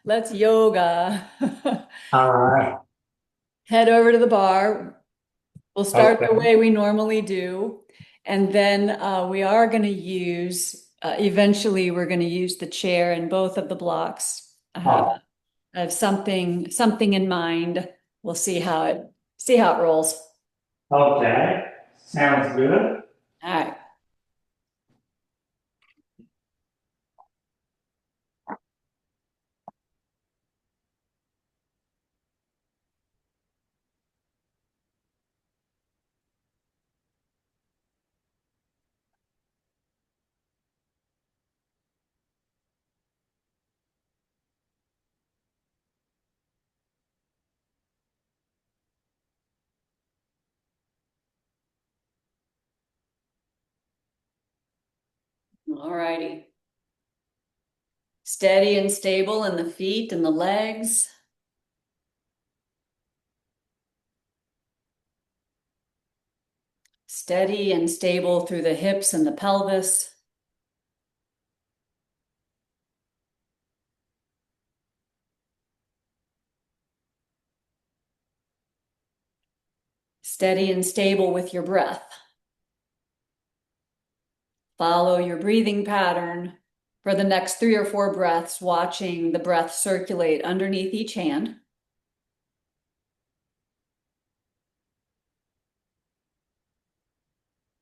Let's yoga. All right. Head over to the bar. We'll start the Okay. way we normally do. And then we are going to eventually we're going to use the chair in both of the blocks. Oh, I have something in mind. We'll see how it rolls. okay. Sounds good. All right. All righty. Steady and stable in the feet and the legs. Steady and stable through the hips and the pelvis. Steady and stable with your breath. Follow your breathing pattern for the next 3 or 4 breaths, watching the breath circulate underneath each hand.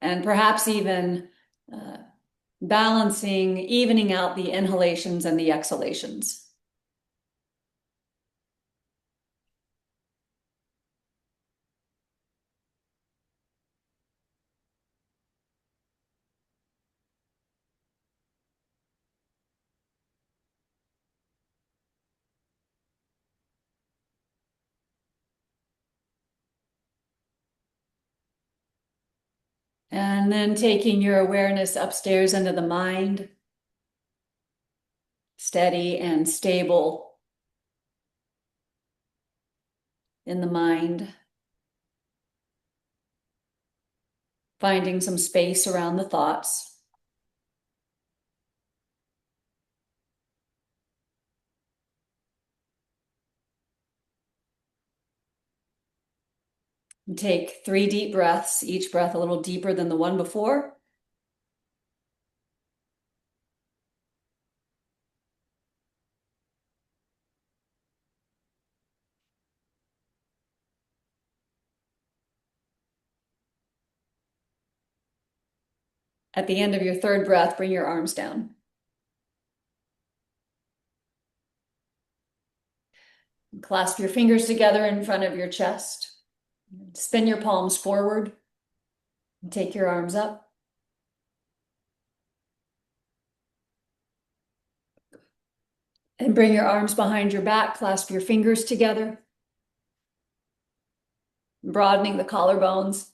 And perhaps even uh, balancing, evening out the inhalations and the exhalations. And then taking your awareness upstairs into the mind, steady and stable in the mind, finding some space around the thoughts. And take 3 deep breaths, each breath a little deeper than the one before. At the end of your third breath, bring your arms down. Clasp your fingers together in front of your chest. Spin your palms forward. And take your arms up. And bring your arms behind your back. Clasp your fingers together, broadening the collarbones.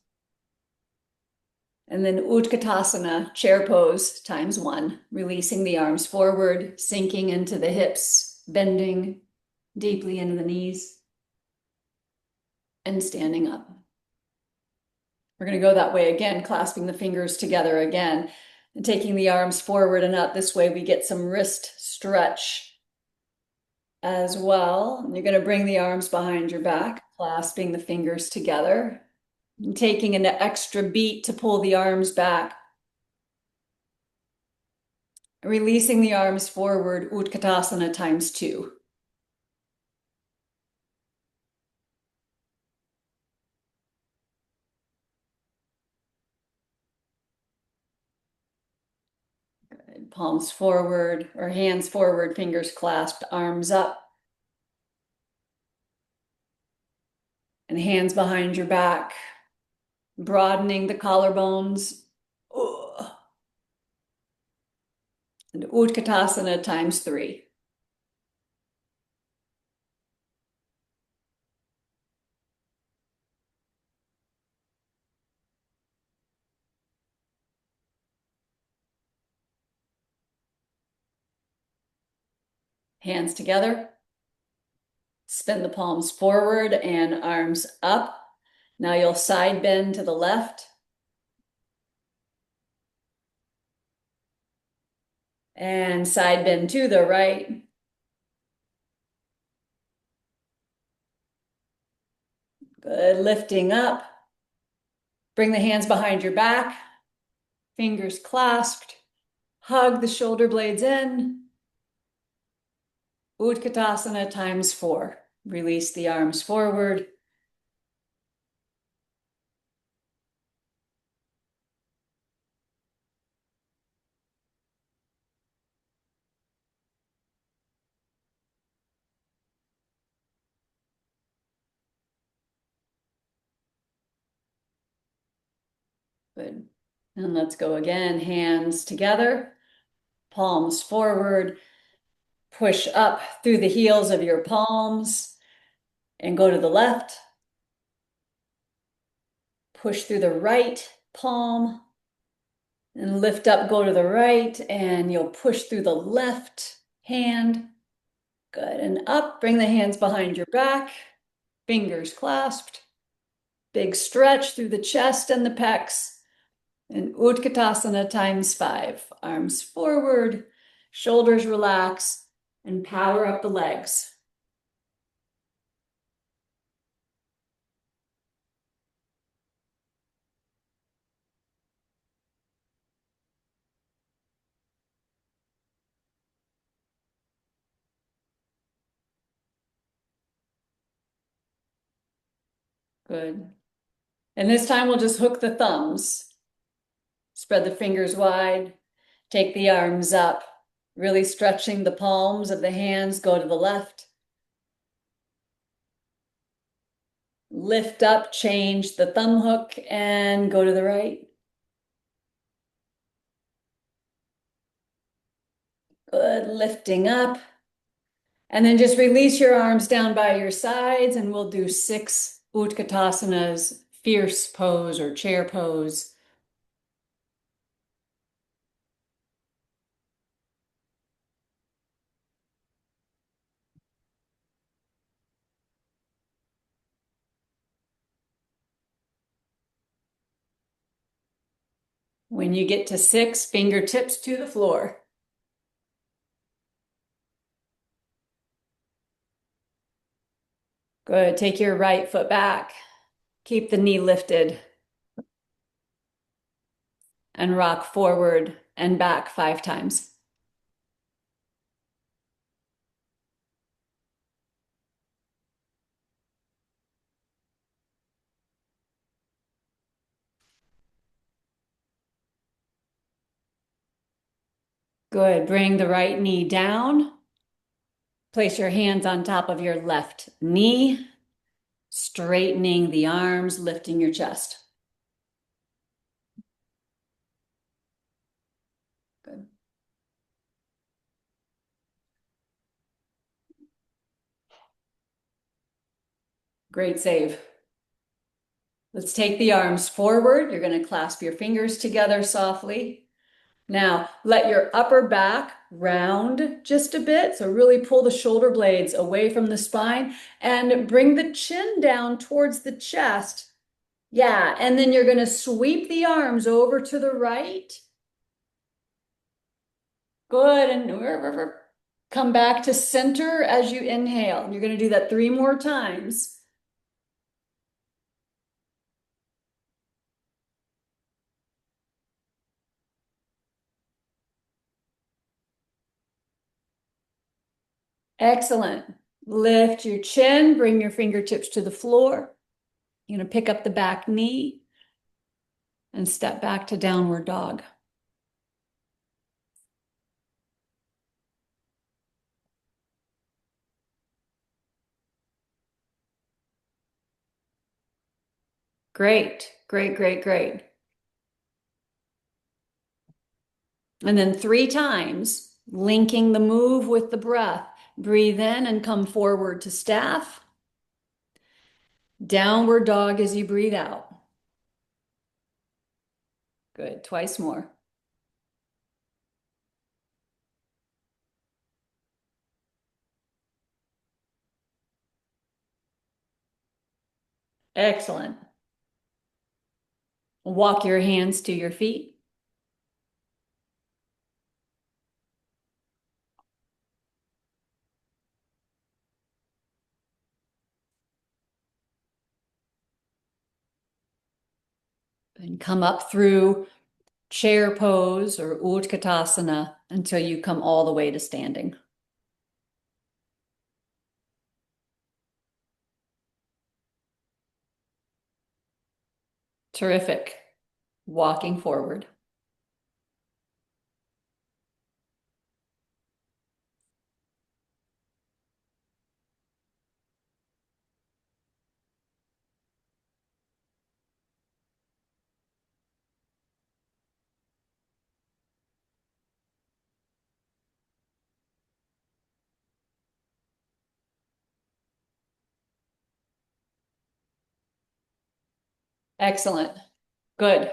And then Utkatasana, chair pose ×1, releasing the arms forward, sinking into the hips, bending deeply into the knees, and standing up. We're going to go that way again, clasping the fingers together again, and taking the arms forward and up. This way we get some wrist stretch as well. And you're going to bring the arms behind your back, clasping the fingers together, and taking an extra beat to pull the arms back. Releasing the arms forward, Utkatasana ×2. Palms forward or hands forward, fingers clasped, arms up. And hands behind your back, broadening the collarbones. And Utkatasana ×3. Hands together. Spin the palms forward and arms up. Now you'll side bend to the left and side bend to the right. Good. Lifting up. Bring the hands behind your back, fingers clasped. Hug the shoulder blades in. Utkatasana times 4. Release the arms forward. Good. And let's go again. Hands together, palms forward. Push up through the heels of your palms and go to the left. Push through the right palm and lift up, go to the right, and you'll push through the left hand. Good. And up, bring the hands behind your back, fingers clasped. Big stretch through the chest and the pecs. And Utkatasana times 5. Arms forward, shoulders relax, and power up the legs. Good. And this time we'll just hook the thumbs. Spread the fingers wide. Take the arms up, really stretching the palms of the hands. Go to the left. Lift up, change the thumb hook, and go to the right. Good. Lifting up. And then just release your arms down by your sides, and we'll do 6 Utkatasanas, fierce pose or chair pose. When you get to 6, fingertips to the floor. Good. Take your right foot back. Keep the knee lifted. And rock forward and back 5 times. Good. Bring the right knee down. Place your hands on top of your left knee, straightening the arms, lifting your chest. Good. Great save. Let's take the arms forward. You're going to clasp your fingers together softly. Now, let your upper back round just a bit. So really pull the shoulder blades away from the spine and bring the chin down towards the chest. Yeah, and then you're going to sweep the arms over to the right. Good, and come back to center as you inhale. You're going to do that 3 more times. Excellent. Lift your chin, bring your fingertips to the floor. You're going to pick up the back knee and step back to downward dog. Great, great, great, great. And then 3 times, linking the move with the breath. Breathe in and come forward to staff. Downward dog as you breathe out. Good, twice more. Excellent. Walk your hands to your feet. And come up through chair pose or Utkatasana until you come all the way to standing. Terrific. Walking forward. Excellent. Good.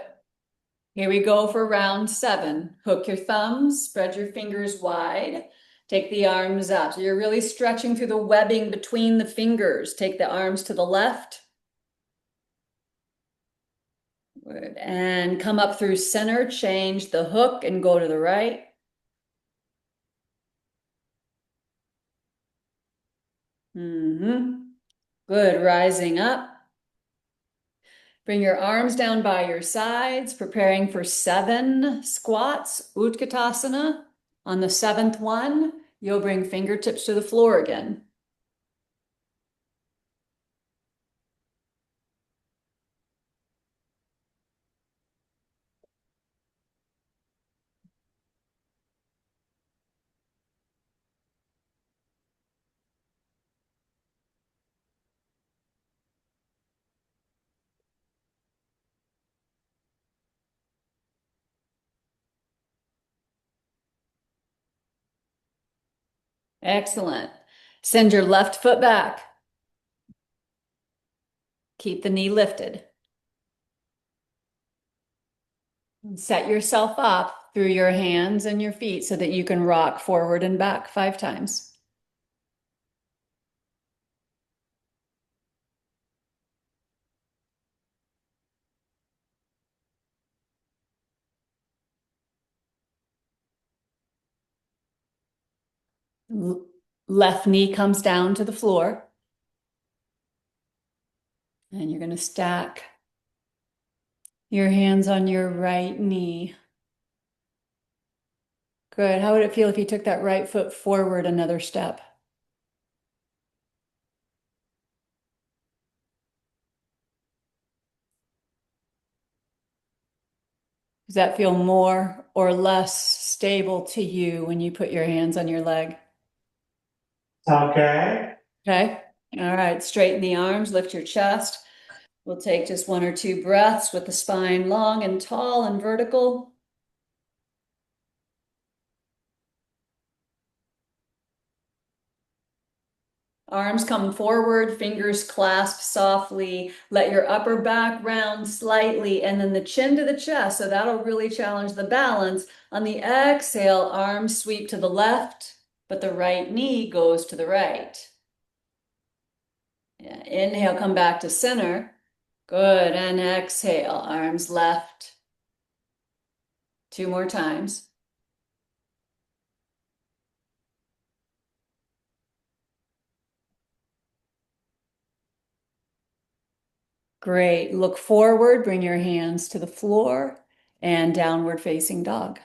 Here we go for round 7. Hook your thumbs, spread your fingers wide. Take the arms up. So you're really stretching through the webbing between the fingers. Take the arms to the left. Good. And come up through center, change the hook and go to the right. Good. Rising up. Bring your arms down by your sides, preparing for 7 squats, Utkatasana. On the 7th one, you'll bring fingertips to the floor again. Excellent. Send your left foot back. Keep the knee lifted. And set yourself up through your hands and your feet so that you can rock forward and back 5 times. Left knee comes down to the floor. And you're going to stack your hands on your right knee. Good. How would it feel if you took that right foot forward another step? Does that feel more or less stable to you when you put your hands on your leg? Okay. Okay. All right. Straighten the arms, lift your chest. We'll take just 1 or 2 breaths with the spine long and tall and vertical. Arms come forward, fingers clasp softly. Let your upper back round slightly and then the chin to the chest. So that'll really challenge the balance. On the exhale, arms sweep to the left, but the right knee goes to the right. Yeah. Inhale, come back to center. Good. And exhale, arms left. 2 more times. Great. Look forward, bring your hands to the floor and downward facing dog.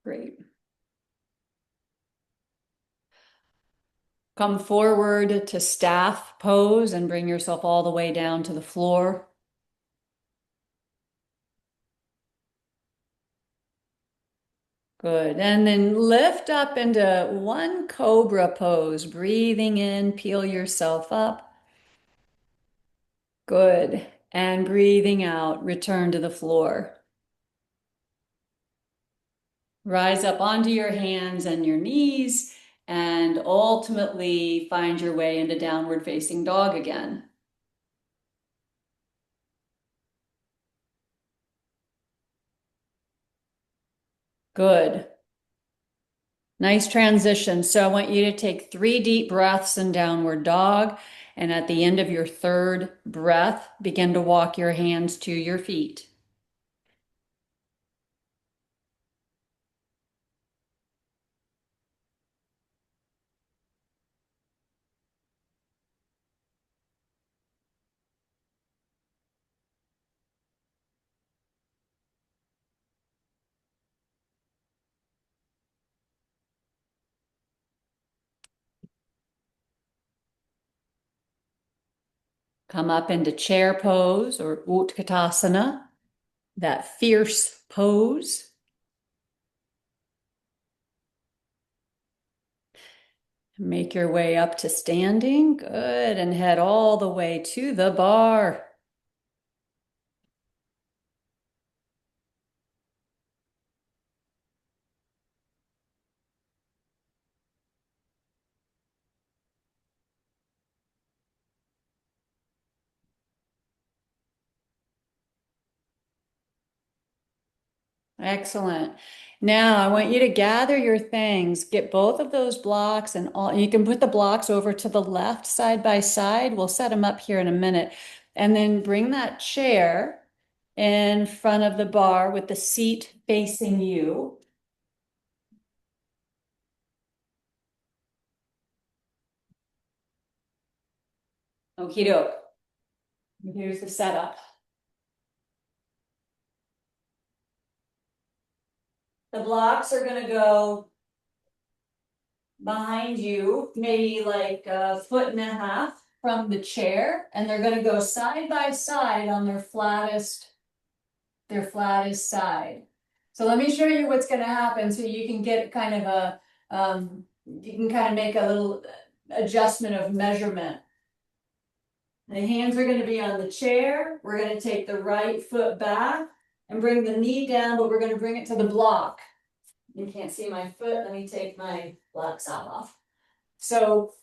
Great. Come forward to staff pose and bring yourself all the way down to the floor. Good. And then lift up into 1 cobra pose. Breathing in, peel yourself up. Good. And breathing out, return to the floor. Rise up onto your hands and your knees and ultimately find your way into downward facing dog again. Good. Nice transition. So I want you to take 3 deep breaths in downward dog. And at the end of your 3rd breath, begin to walk your hands to your feet. Come up into chair pose or Utkatasana, that fierce pose. Make your way up to standing. Good. And head all the way to the bar. Excellent. Now I want you to gather your things, get both of those blocks and all, you can put the blocks over to the left side by side. We'll set them up here in a minute. And then bring that chair in front of the bar with the seat facing you. Okie doke. Here's the setup. The blocks are going to go behind you, maybe like a foot and a half from the chair, and they're going to go side by side on their flattest side. So let me show you what's going to happen so you can get kind of you can kind of make a little adjustment of measurement. The hands are going to be on the chair. We're going to take the right foot back and bring the knee down, but we're going to bring it to the block. You can't see my foot. Let me take my black sock off. So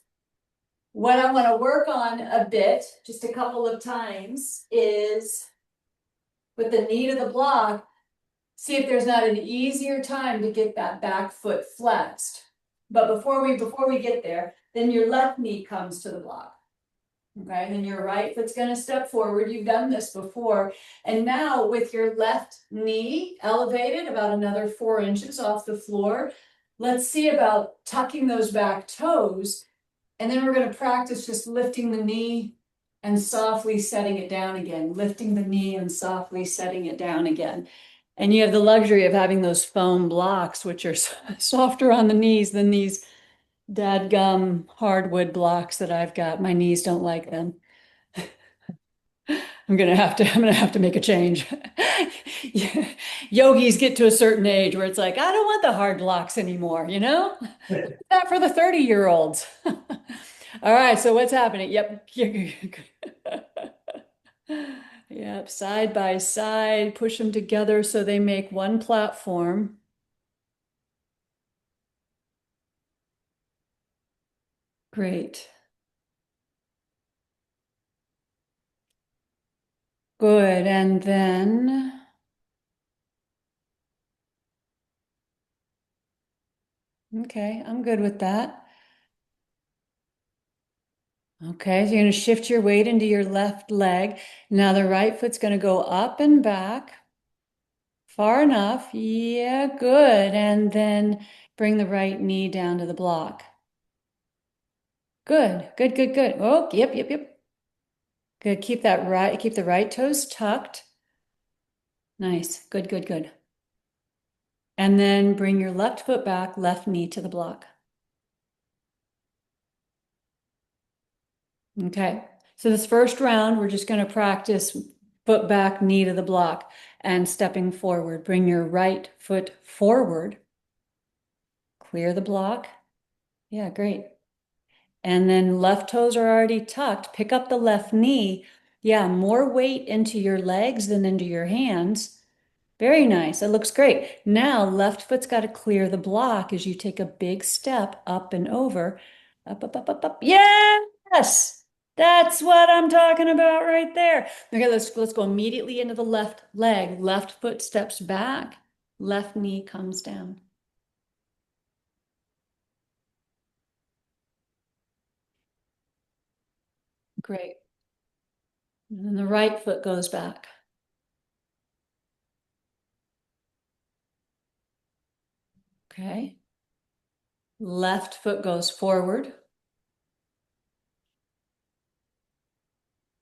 what I want to work on a bit, just a couple of times, is with the knee to the block, see if there's not an easier time to get that back foot flexed. But before we get there, then your left knee comes to the block. Okay, and then your right foot's going to step forward. You've done this before. And now with your left knee elevated about another 4 inches off the floor, let's see about tucking those back toes. And then we're going to practice just lifting the knee and softly setting it down again, lifting the knee and softly setting it down again. And you have the luxury of having those foam blocks, which are softer on the knees than these dadgum hardwood blocks that I've got. My knees don't like them. I'm gonna have to make a change. Yogis get to a certain age where it's like, I don't want the hard blocks anymore, you know? That for the 30-year-olds. All right, so what's happening? Yep. Yep, side by side, push them together so they make one platform. Great. Good. And then, okay, I'm good with that. Okay, so you're going to shift your weight into your left leg. Now the right foot's going to go up and back. Far enough. Yeah, good. And then bring the right knee down to the block. Good, good, good, good. Oh, yep, yep, yep. Good. Keep the right toes tucked. Nice. Good, good, good. And then bring your left foot back, left knee to the block. Okay. So this first round, we're just going to practice foot back, knee to the block, and stepping forward. Bring your right foot forward. Clear the block. Yeah, great. And then left toes are already tucked. Pick up the left knee. Yeah, more weight into your legs than into your hands. Very nice. It looks great. Now, left foot's got to clear the block as you take a big step up and over. Up, up, up, up, up. Yes! That's what I'm talking about right there. Okay, let's go immediately into the left leg. Left foot steps back. Left knee comes down. Great. And then the right foot goes back. Okay. Left foot goes forward.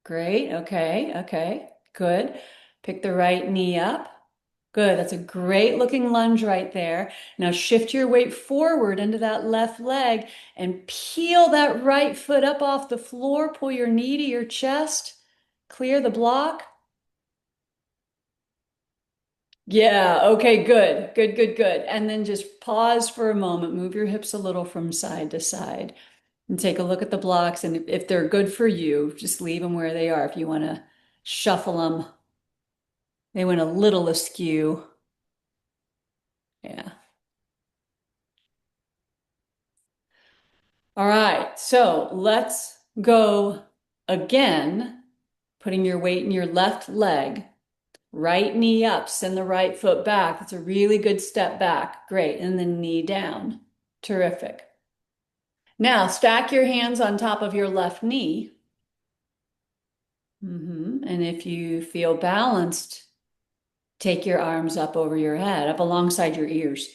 Great. Okay. Okay. Good. Pick the right knee up. Good. That's a great looking lunge right there. Now shift your weight forward into that left leg and peel that right foot up off the floor. Pull your knee to your chest. Clear the block. Yeah, okay, good. Good, good, good. And then just pause for a moment. Move your hips a little from side to side and take a look at the blocks. And if they're good for you, just leave them where they are. If you want to shuffle them, they went a little askew. Yeah. All right, so let's go again, putting your weight in your left leg, right knee up, send the right foot back. That's a really good step back. Great. And then knee down. Terrific. Now stack your hands on top of your left knee. And if you feel balanced, take your arms up over your head, up alongside your ears.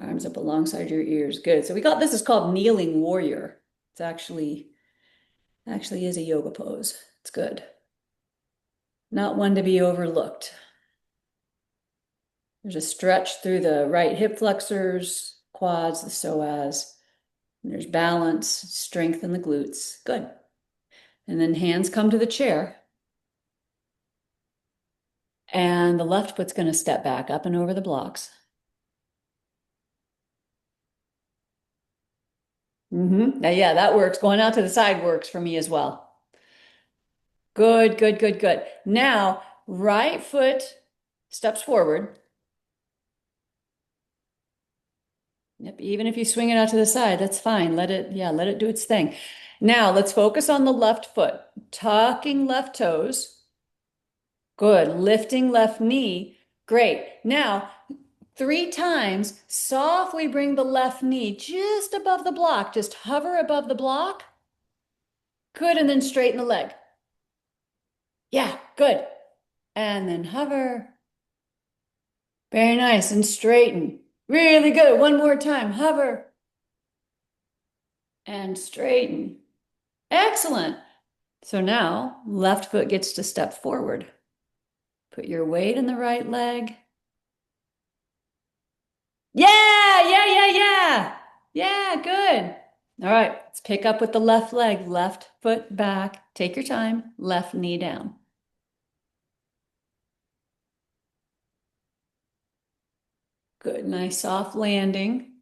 Arms up alongside your ears. Good. So we got this is called kneeling warrior. It's actually is a yoga pose. It's good. Not one to be overlooked. There's a stretch through the right hip flexors, quads, the psoas. And there's balance, strength in the glutes. Good. And then hands come to the chair. And the left foot's going to step back up and over the blocks. Now, yeah, that works. Going out to the side works for me as well. Good, good, good, good. Now, right foot steps forward. Yep, even if you swing it out to the side, that's fine. Let it, yeah, let it do its thing. Now, let's focus on the left foot. Tucking left toes. Good. Lifting left knee. Great. Now, 3 times, softly bring the left knee just above the block. Just hover above the block. Good. And then straighten the leg. Yeah, good. And then hover. Very nice. And straighten. Really good. One more time. Hover and straighten. Excellent. So now left foot gets to step forward. Put your weight in the right leg. Yeah, yeah, yeah, yeah. Yeah, good. All right, let's pick up with the left leg, left foot back. Take your time, left knee down. Good, nice soft landing.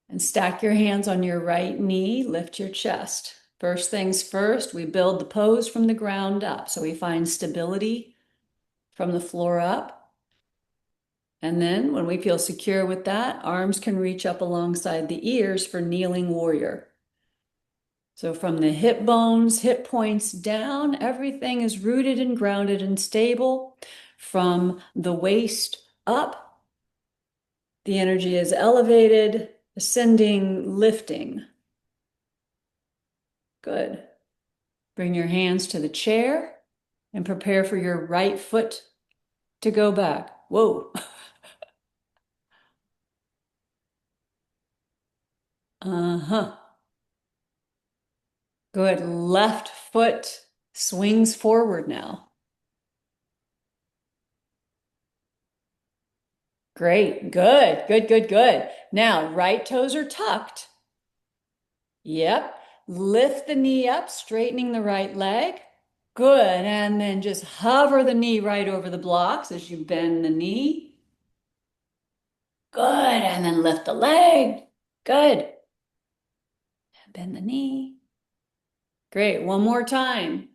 And stack your hands on your right knee, lift your chest. First things first, we build the pose from the ground up. So we find stability from the floor up. And then when we feel secure with that, arms can reach up alongside the ears for kneeling warrior. So from the hip bones, hip points down, everything is rooted and grounded and stable. From the waist up, the energy is elevated, ascending, lifting. Good. Bring your hands to the chair and prepare for your right foot to go back. Whoa. Uh-huh. Good. Left foot swings forward now. Great. Good. Good, good, good. Now, right toes are tucked. Yep. Lift the knee up, straightening the right leg. Good. And then just hover the knee right over the blocks as you bend the knee. Good. And then lift the leg. Good. Bend the knee. Great. One more time.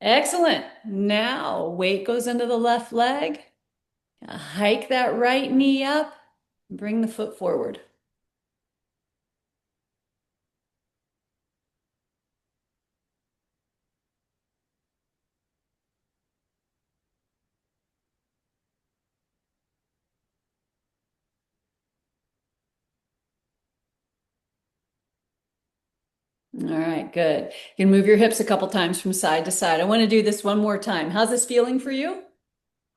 Excellent. Now weight goes into the left leg. Hike that right knee up. Bring the foot forward. All right, good. You can move your hips a couple times from side to side. I want to do this one more time. How's this feeling for you?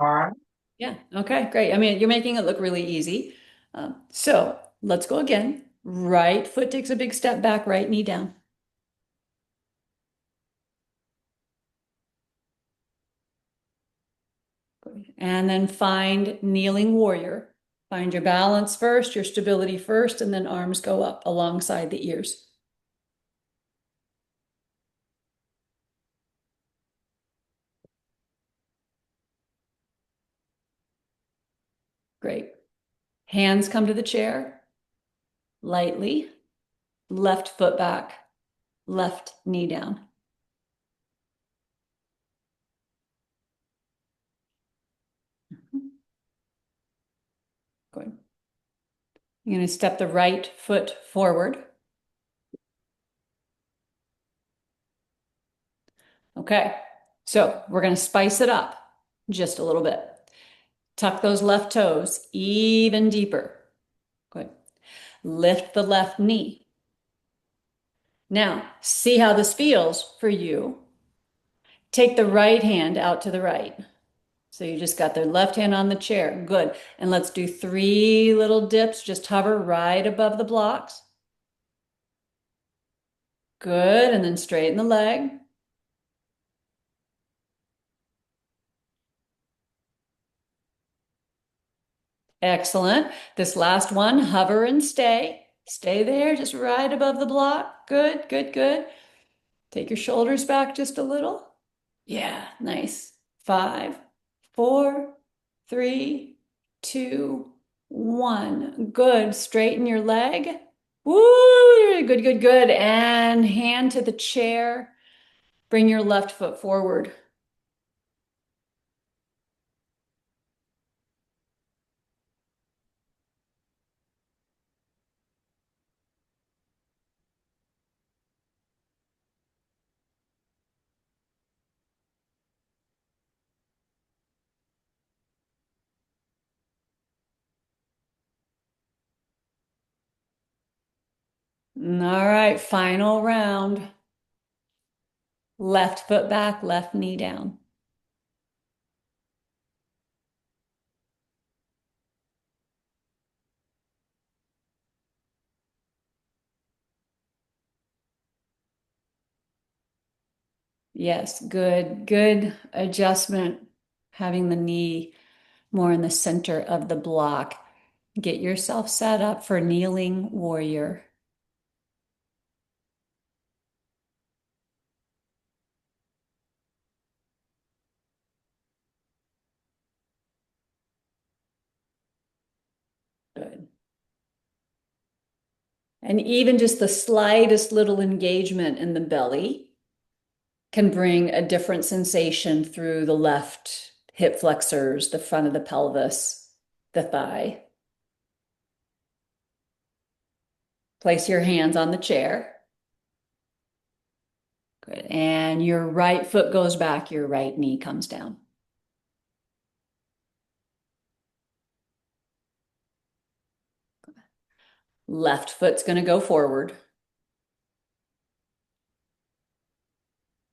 All right. Yeah, okay, great. I mean, you're making it look really easy. So let's go again. Right foot takes a big step back, right knee down. And then find kneeling warrior. Find your balance first, your stability first, and then arms go up alongside the ears. Great. Hands come to the chair, lightly. Left foot back, left knee down. Good. You're going to step the right foot forward. Okay, so we're going to spice it up just a little bit. Tuck those left toes even deeper. Good. Lift the left knee. Now, see how this feels for you. Take the right hand out to the right. So you just got the left hand on the chair. Good. And let's do 3 little dips. Just hover right above the blocks. Good. And then straighten the leg. Excellent. This last one, hover and stay. Stay there, just right above the block. Good, good, good. Take your shoulders back just a little. Yeah, nice. 5, 4, 3, 2, 1. Good. Straighten your leg. Woo! Good, good, good. And hand to the chair. Bring your left foot forward. All right, final round. Left foot back, left knee down. Yes, good, good adjustment. Having the knee more in the center of the block. Get yourself set up for kneeling warrior. Good. And even just the slightest little engagement in the belly can bring a different sensation through the left hip flexors, the front of the pelvis, the thigh. Place your hands on the chair. Good. And your right foot goes back, your right knee comes down. Left foot's going to go forward.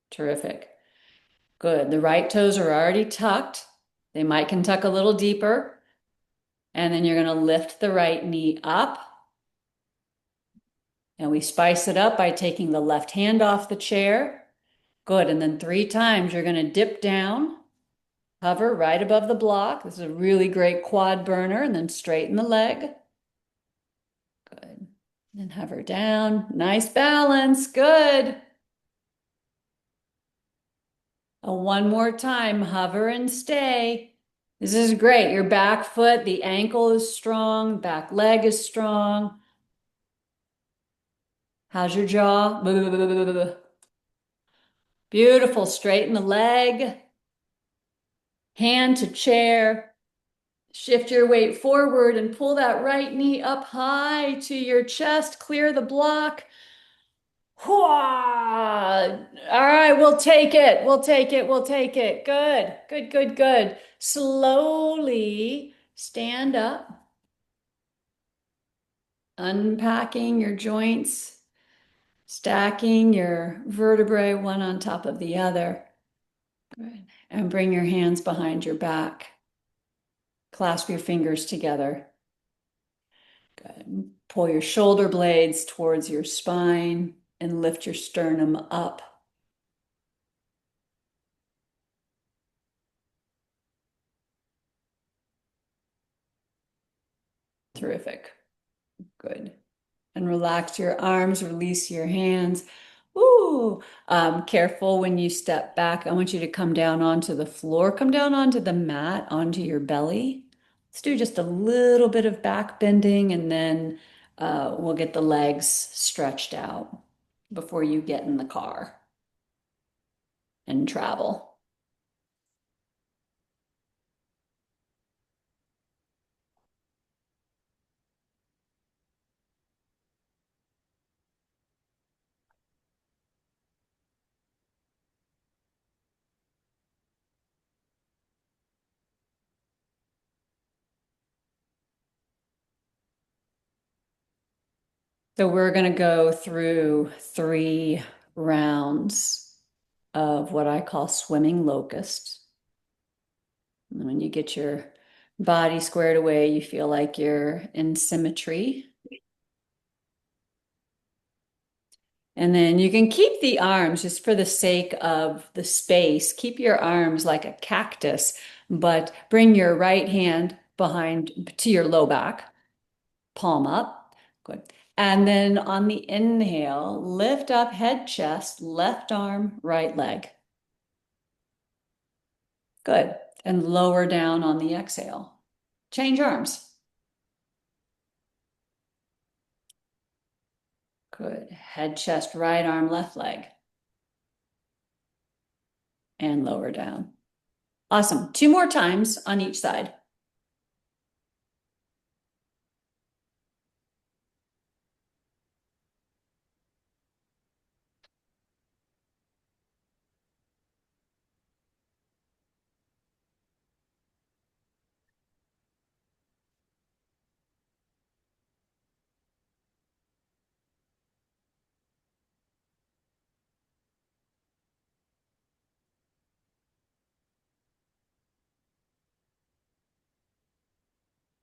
Terrific. Good. The right toes are already tucked. They might can tuck a little deeper. And then you're going to lift the right knee up. And we spice it up by taking the left hand off the chair. Good. And then 3 times you're going to dip down, hover right above the block. This is a really great quad burner. And then straighten the leg. Good. And hover down. Nice balance. Good. One more time. Hover and stay. This is great. Your back foot, the ankle is strong, back leg is strong. How's your jaw? Beautiful. Straighten the leg. Hand to chair. Shift your weight forward and pull that right knee up high to your chest. Clear the block. All right, we'll take it. We'll take it. We'll take it. Good, good, good, good. Slowly stand up, unpacking your joints, stacking your vertebrae one on top of the other. Good. And bring your hands behind your back. Clasp your fingers together. Good. Pull your shoulder blades towards your spine and lift your sternum up. Terrific. Good. And relax your arms, release your hands. Ooh, careful when you step back. I want you to come down onto the floor, come down onto the mat, onto your belly. Let's do just a little bit of back bending and then we'll get the legs stretched out before you get in the car and travel. So we're going to go through 3 rounds of what I call swimming locust. And when you get your body squared away, you feel like you're in symmetry. And then you can keep the arms just for the sake of the space. Keep your arms like a cactus, but bring your right hand behind to your low back, palm up. Good. And then on the inhale, lift up head, chest, left arm, right leg. Good. And lower down on the exhale. Change arms. Good. Head, chest, right arm, left leg. And lower down. Awesome. 2 more times on each side.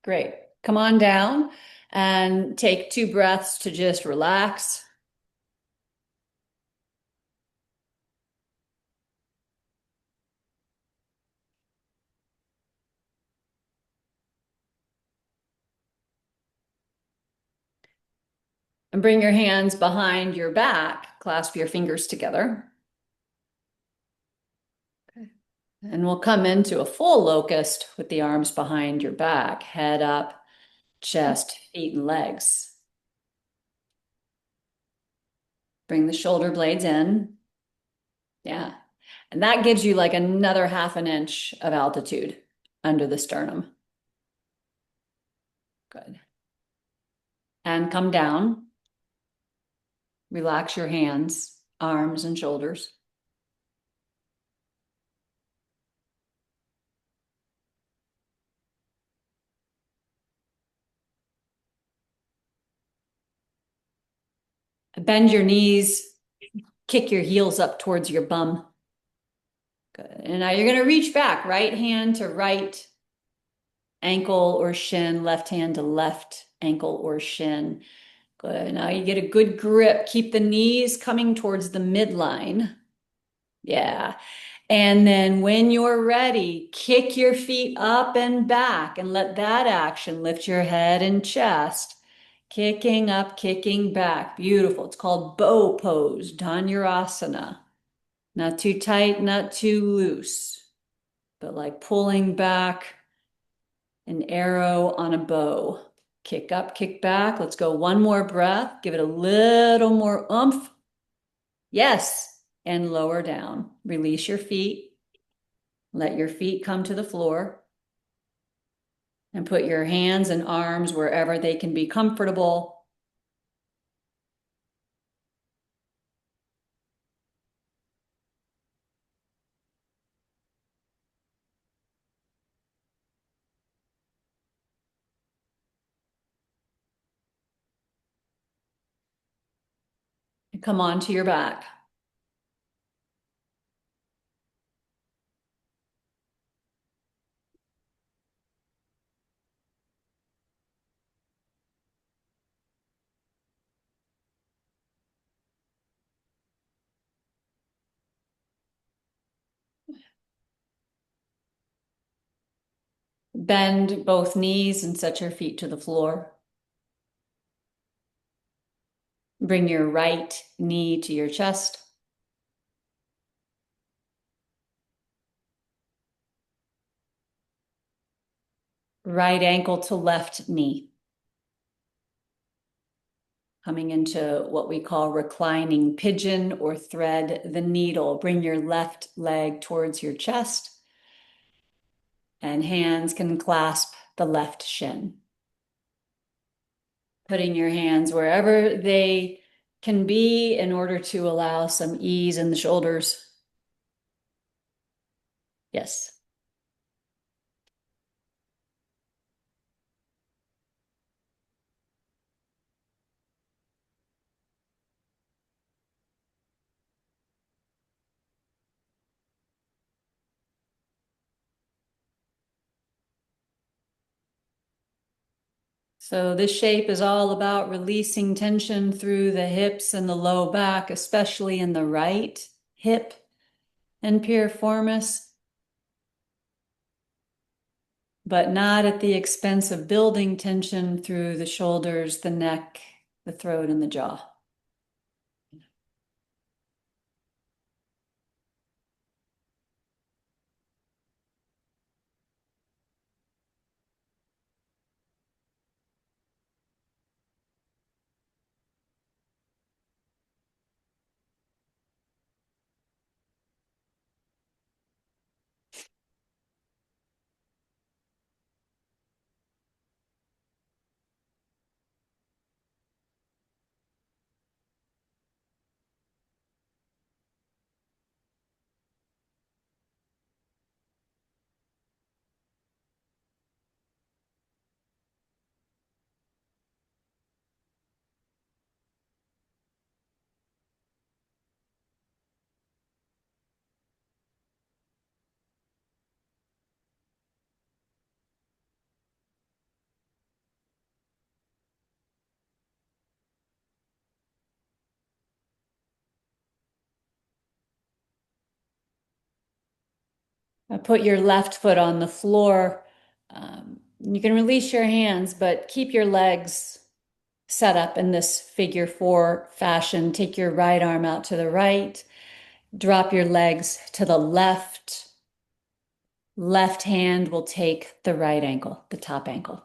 Great. Come on down and take 2 breaths to just relax. And bring your hands behind your back. Clasp your fingers together. Okay. And we'll come into a full locust with the arms behind your back, head up, chest, feet, and legs. Bring the shoulder blades in. Yeah. And that gives you like another 1/2 inch of altitude under the sternum. Good. And come down. Relax your hands, arms, and shoulders. Bend your knees, kick your heels up towards your bum. Good. And now you're going to reach back, right hand to right ankle or shin, left hand to left ankle or shin. Good. Now you get a good grip. Keep the knees coming towards the midline. Yeah. And then when you're ready, kick your feet up and back and let that action lift your head and chest. Kicking up, kicking back. Beautiful. It's called bow pose, Dhanurasana. Not too tight, not too loose, but like pulling back an arrow on a bow. Kick up, kick back. Let's go 1 more breath. Give it a little more oomph. Yes. And lower down. Release your feet. Let your feet come to the floor. And put your hands and arms wherever they can be comfortable. And come onto your back. Bend both knees and set your feet to the floor. Bring your right knee to your chest. Right ankle to left knee. Coming into what we call reclining pigeon or thread the needle. Bring your left leg towards your chest, and hands can clasp the left shin. Putting your hands wherever they can be in order to allow some ease in the shoulders. Yes. So this shape is all about releasing tension through the hips and the low back, especially in the right hip and piriformis, but not at the expense of building tension through the shoulders, the neck, the throat, and the jaw. Put your left foot on the floor. You can release your hands, but keep your legs set up in this figure four fashion. Take your right arm out to the right. Drop your legs to the left. Left hand will take the right ankle, the top ankle.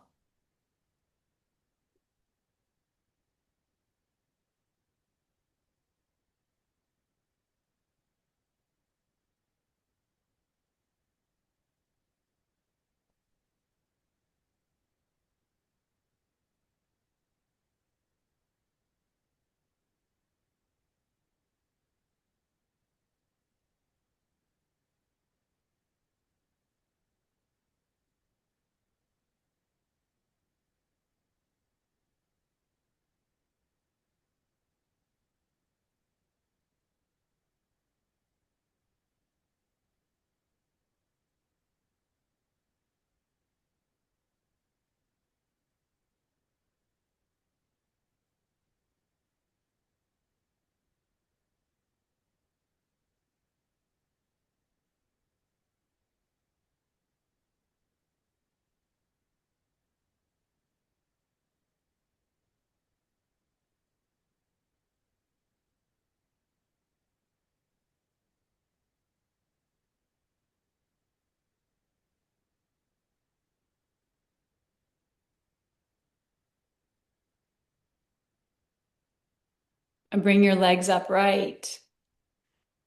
And bring your legs upright.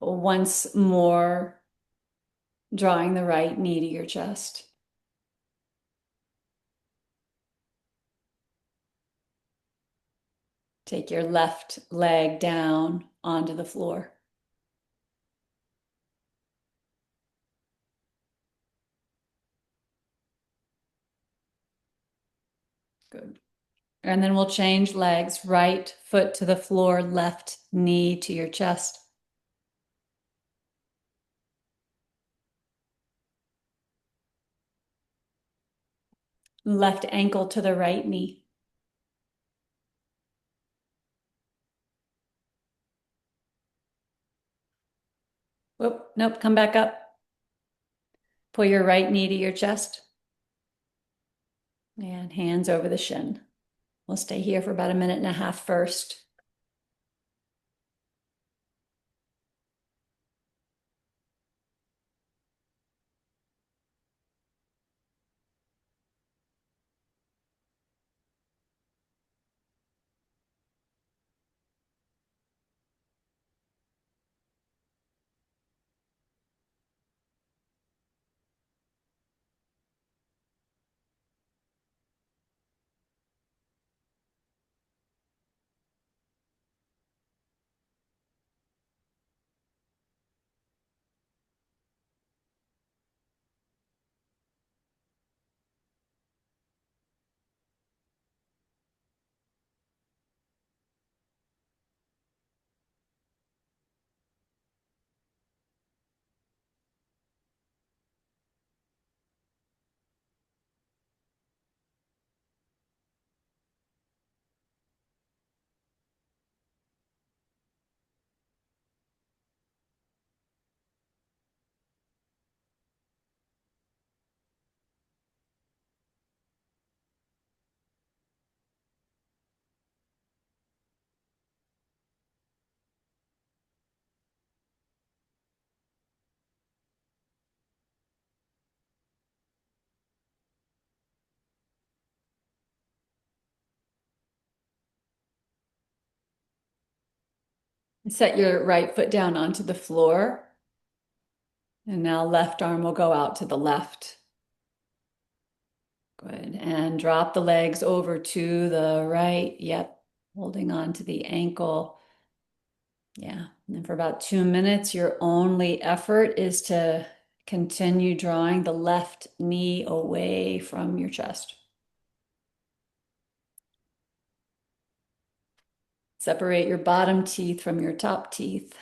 Once more, drawing the right knee to your chest. Take your left leg down onto the floor. Good. And then we'll change legs. Right foot to the floor, left knee to your chest. Left ankle to the right knee. Whoop, nope, come back up. Pull your right knee to your chest. And hands over the shin. We'll stay here for about a minute and a half first. Set your right foot down onto the floor. And now left arm will go out to the left. Good. And drop the legs over to the right. Yep. Holding on to the ankle. Yeah. And then for about 2 minutes, your only effort is to continue drawing the left knee away from your chest. Separate your bottom teeth from your top teeth.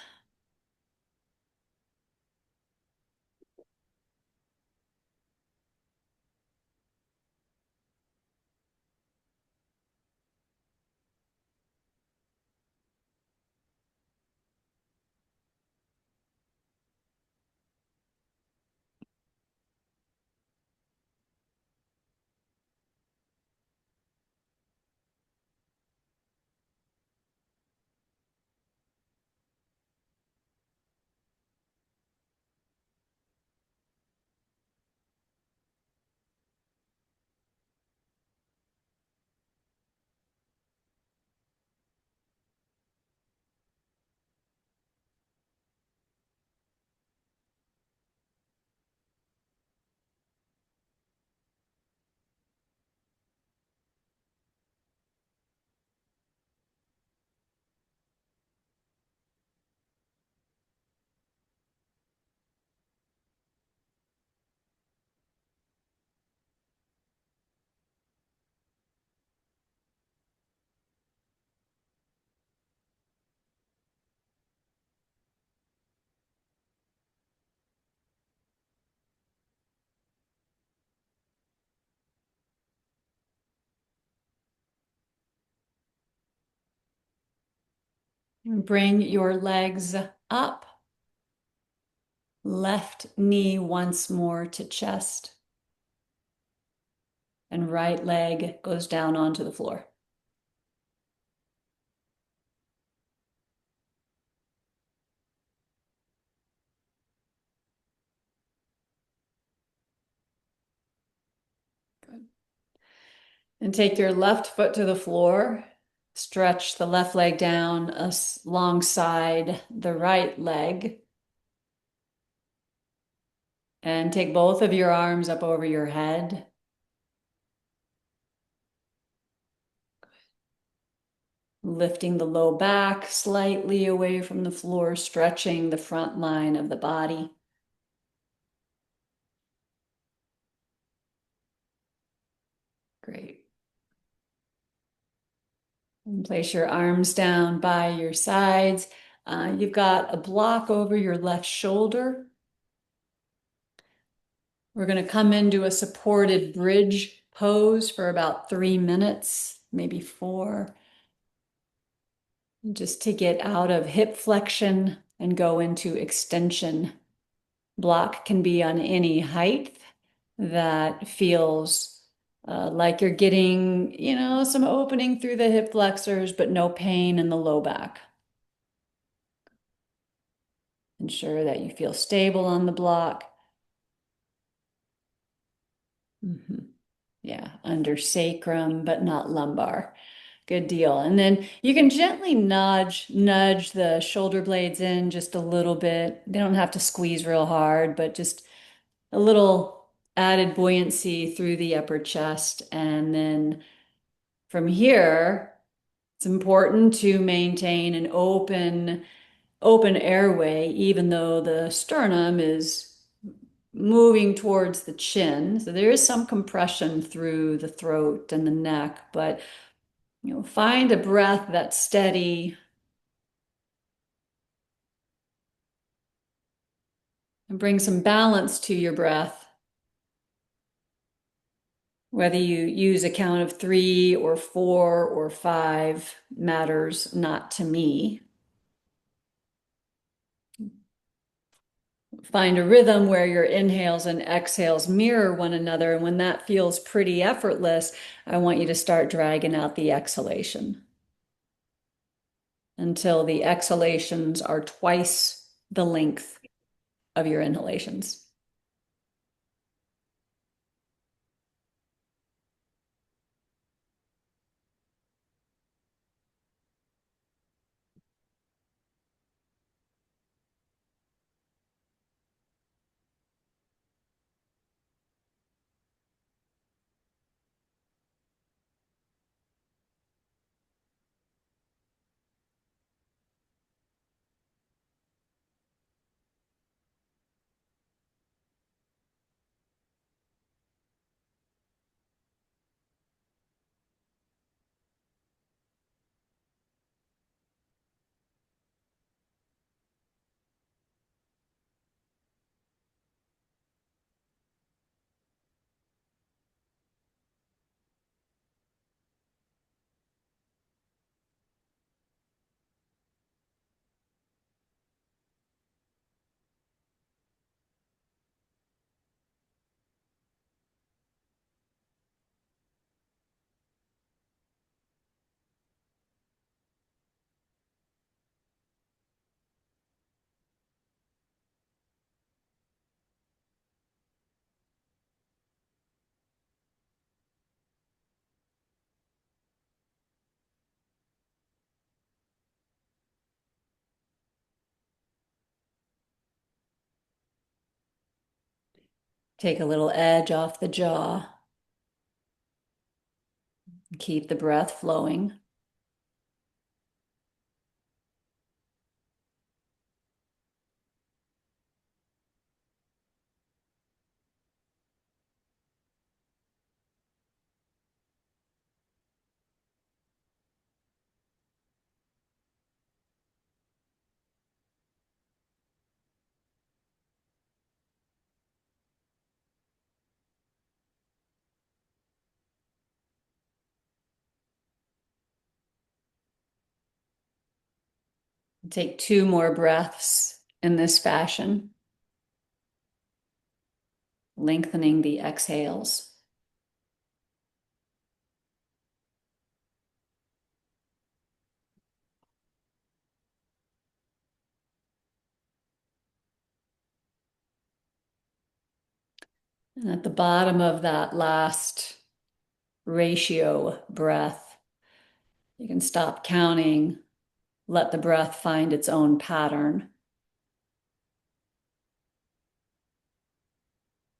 And bring your legs up. Left knee once more to chest. And right leg goes down onto the floor. Good. And take your left foot to the floor. Stretch the left leg down alongside the right leg. And take both of your arms up over your head. Lifting the low back slightly away from the floor, stretching the front line of the body. Great. And place your arms down by your sides. You've got a block over your left shoulder. We're going to come into a supported bridge pose for about 3 minutes, maybe 4. Just to get out of hip flexion and go into extension. Block can be on any height that feels like you're getting, some opening through the hip flexors, but no pain in the low back. Ensure that you feel stable on the block. Yeah, under sacrum, but not lumbar. Good deal. And then you can gently nudge the shoulder blades in just a little bit. They don't have to squeeze real hard, but just a little added buoyancy through the upper chest. And then from here, it's important to maintain an open airway, even though the sternum is moving towards the chin. So there is some compression through the throat and the neck, but find a breath that's steady and bring some balance to your breath. Whether you use a count of 3 or 4 or 5 matters not to me. Find a rhythm where your inhales and exhales mirror one another. And when that feels pretty effortless, I want you to start dragging out the exhalation until the exhalations are twice the length of your inhalations. Take a little edge off the jaw. Keep the breath flowing. Take 2 more breaths in this fashion, lengthening the exhales. And at the bottom of that last ratio breath, you can stop counting, let the breath find its own pattern.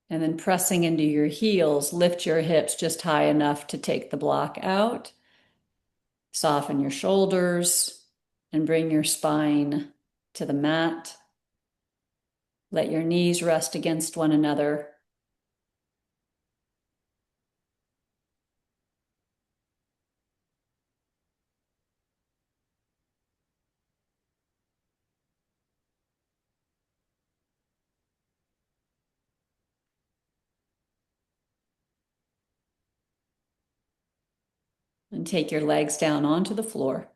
And then pressing into your heels, lift your hips just high enough to take the block out. Soften your shoulders and bring your spine to the mat. Let your knees rest against one another. And take your legs down onto the floor.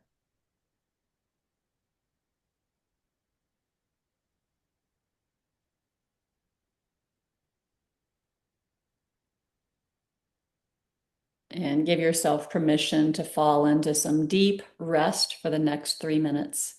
And give yourself permission to fall into some deep rest for the next 3 minutes.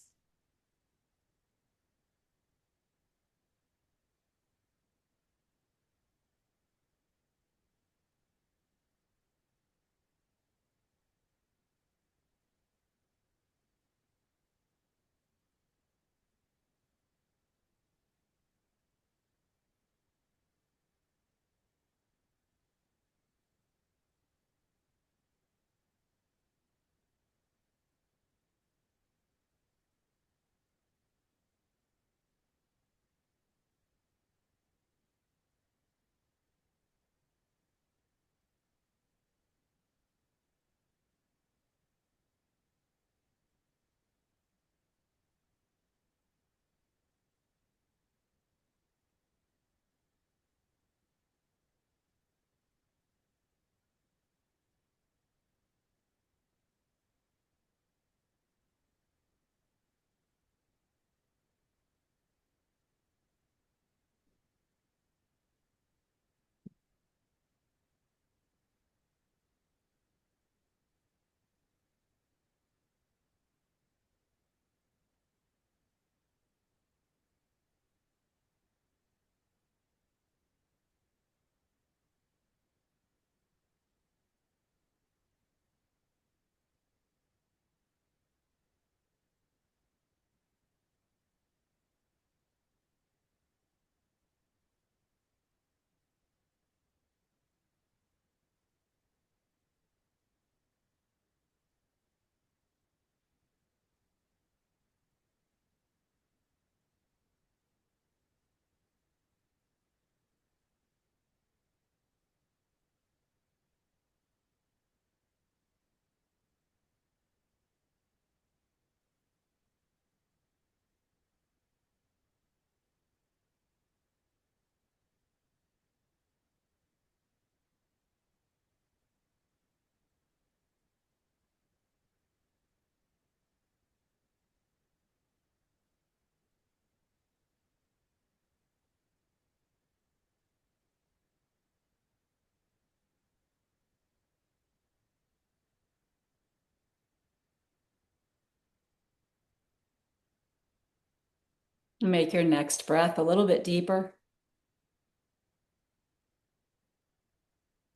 Make your next breath a little bit deeper.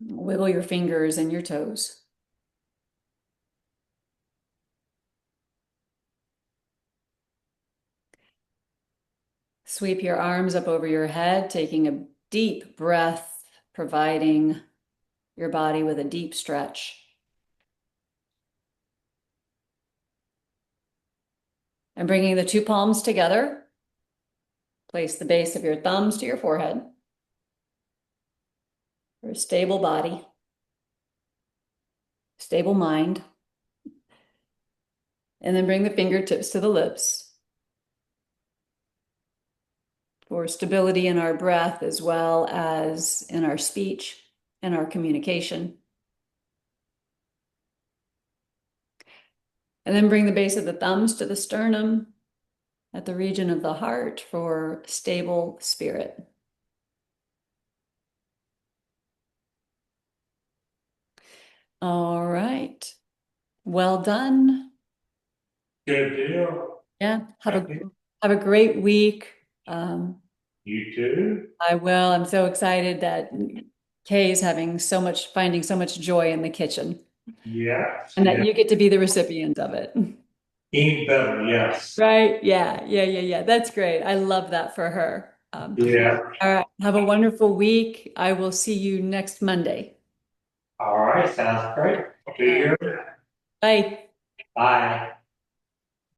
Wiggle your fingers and your toes. Sweep your arms up over your head, taking a deep breath, providing your body with a deep stretch. And bringing the two palms together, place the base of your thumbs to your forehead for a stable body, stable mind. And then bring the fingertips to the lips for stability in our breath as well as in our speech and our communication. And then bring the base of the thumbs to the sternum at the region of the heart for stable spirit. All right. Well done. Good deal. Yeah. Thank you. Have a great week. You too. I will. I'm so excited that Kay is finding so much joy in the kitchen, Yes. and that Yeah. you get to be the recipient of it. Eat better. Yes. Right? Yeah. Yeah. Yeah. Yeah. That's great. I love that for her. Yeah. All right. Have a wonderful week. I will see you next Monday. All right. Sounds great. See All right. you. Bye. Bye.